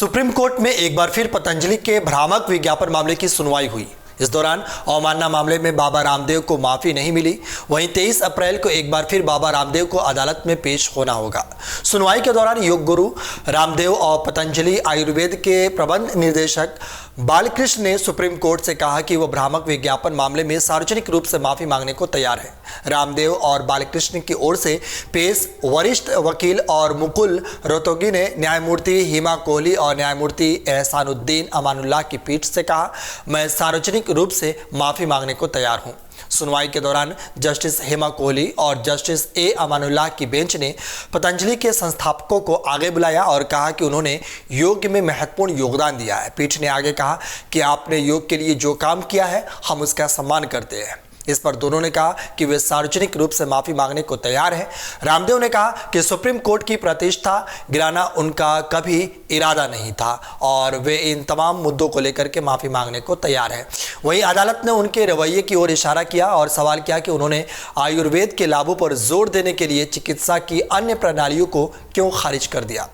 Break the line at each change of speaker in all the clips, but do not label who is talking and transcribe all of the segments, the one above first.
Supreme court में एक बार फिर पतंजलि के भ्रामक विज्ञापन मामले की सुनवाई हुई। इस दौरान अवमानना मामले में बाबा रामदेव को माफी नहीं मिली। वहीं 23 अप्रैल को एक बार फिर बाबा रामदेव को अदालत में पेश होना होगा। सुनवाई के दौरान योग गुरु रामदेव और पतंजलि आयुर्वेद के प्रबंध निर्देशक बालकृष्ण ने सुप्रीम कोर्ट से कहा कि वह भ्रामक विज्ञापन मामले में सार्वजनिक रूप से माफी मांगने को तैयार है। रामदेव और बालकृष्ण की ओर से पेश वरिष्ठ वकील और मुकुल रोहतगी ने न्यायमूर्ति हिमा कोहली और न्यायमूर्ति एहसानुद्दीन अमानुल्लाह की पीठ से कहा, मैं सार्वजनिक रूप से माफी मांगने को तैयार हूं। सुनवाई के दौरान जस्टिस हेमा कोहली और जस्टिस ए अमानुल्लाह की बेंच ने पतंजलि के संस्थापकों को आगे बुलाया और कहा कि उन्होंने योग में महत्वपूर्ण योगदान दिया है। पीठ ने आगे कहा कि आपने योग के लिए जो काम किया है हम उसका सम्मान करते हैं। इस पर दोनों ने कहा कि वे सार्वजनिक रूप से माफी मांगने को तैयार हैं। रामदेव ने कहा कि सुप्रीम कोर्ट की प्रतिष्ठा गिराना उनका कभी इरादा नहीं था और वे इन तमाम मुद्दों को लेकर के माफी मांगने को तैयार हैं। वहीं अदालत ने उनके रवैये की ओर इशारा किया और सवाल किया कि उन्होंने आयुर्वेद के लाभों पर जोर देने के लिए चिकित्सा की अन्य प्रणालियों को क्यों खारिज कर दिया।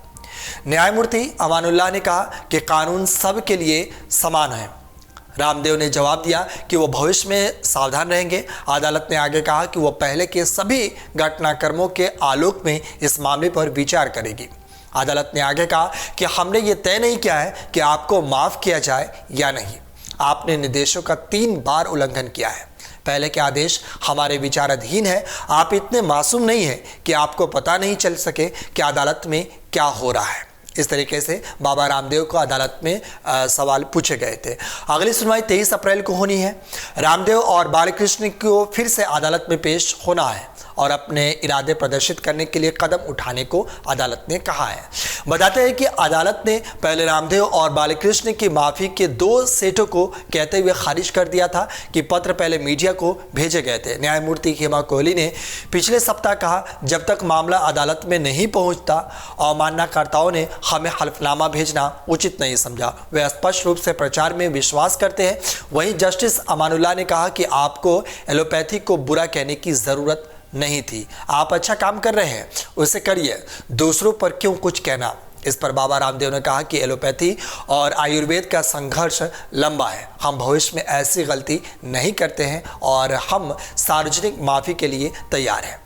न्यायमूर्ति अमानुल्लाह ने कहा कि कानून सब के लिए समान है। रामदेव ने जवाब दिया कि वो भविष्य में सावधान रहेंगे। अदालत ने आगे कहा कि वो पहले के सभी घटनाक्रमों के आलोक में इस मामले पर विचार करेगी। अदालत ने आगे कहा कि हमने ये तय नहीं किया है कि आपको माफ किया जाए या नहीं। आपने निर्देशों का 3 बार उल्लंघन किया है। पहले के आदेश हमारे विचाराधीन है। आप इतने मासूम नहीं हैं कि आपको पता नहीं चल सके कि अदालत में क्या हो रहा है। इस तरीके से बाबा रामदेव को अदालत में सवाल पूछे गए थे। अगली सुनवाई 23 अप्रैल को होनी है। रामदेव और बालकृष्ण को फिर से अदालत में पेश होना है और अपने इरादे प्रदर्शित करने के लिए कदम उठाने को अदालत ने कहा है। बताते हैं कि अदालत ने पहले रामदेव और बालकृष्ण की माफी के 2 सेटों को कहते हुए खारिज कर दिया था कि पत्र पहले मीडिया को भेजे गए थे। न्यायमूर्ति हेमा कोहली ने पिछले सप्ताह कहा, जब तक मामला अदालत में नहीं पहुंचता अवमाननाकर्ताओं ने हमें हल्फनामा भेजना उचित नहीं समझा। वे स्पष्ट रूप से प्रचार में विश्वास करते हैं। वहीं जस्टिस अमानुल्लाह ने कहा कि आपको एलोपैथी को बुरा कहने की जरूरत नहीं थी। आप अच्छा काम कर रहे हैं, उसे करिए, दूसरों पर क्यों कुछ कहना। इस पर बाबा रामदेव ने कहा कि एलोपैथी और आयुर्वेद का संघर्ष लंबा है। हम भविष्य में ऐसी गलती नहीं करते हैं और हम सार्वजनिक माफी के लिए तैयार हैं।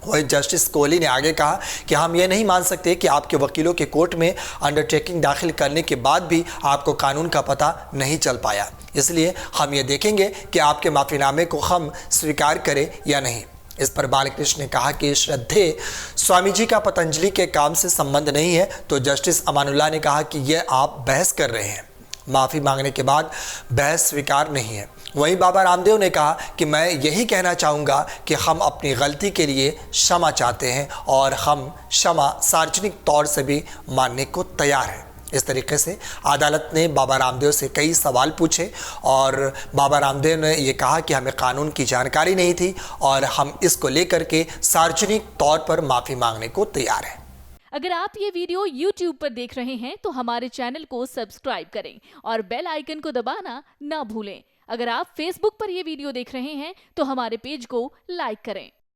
वही जस्टिस कोहली ने आगे कहा कि हम ये नहीं मान सकते कि आपके वकीलों के कोर्ट में अंडरटेकिंग दाखिल करने के बाद भी आपको कानून का पता नहीं चल पाया। इसलिए हम ये देखेंगे कि आपके माफीनामे को हम स्वीकार करें या नहीं। इस पर बालकृष्ण ने कहा कि श्रद्धेय स्वामी जी का पतंजलि के काम से संबंध नहीं है। तो जस्टिस अमानुल्लाह ने कहा कि यह आप बहस कर रहे हैं। माफ़ी मांगने के बाद बहस स्वीकार नहीं है। वहीं बाबा रामदेव ने कहा कि मैं यही कहना चाहूँगा कि हम अपनी गलती के लिए क्षमा चाहते हैं और हम क्षमा सार्वजनिक तौर से भी मानने को तैयार हैं। इस तरीके से अदालत ने बाबा रामदेव से कई सवाल पूछे और बाबा रामदेव ने ये कहा कि हमें कानून की जानकारी नहीं थी और हम इसको लेकर के सार्वजनिक तौर पर माफ़ी मांगने को तैयार हैं।
अगर आप ये वीडियो YouTube पर देख रहे हैं तो हमारे चैनल को सब्सक्राइब करें और बेल आइकन को दबाना ना भूलें। अगर आप Facebook पर ये वीडियो देख रहे हैं तो हमारे पेज को लाइक करें।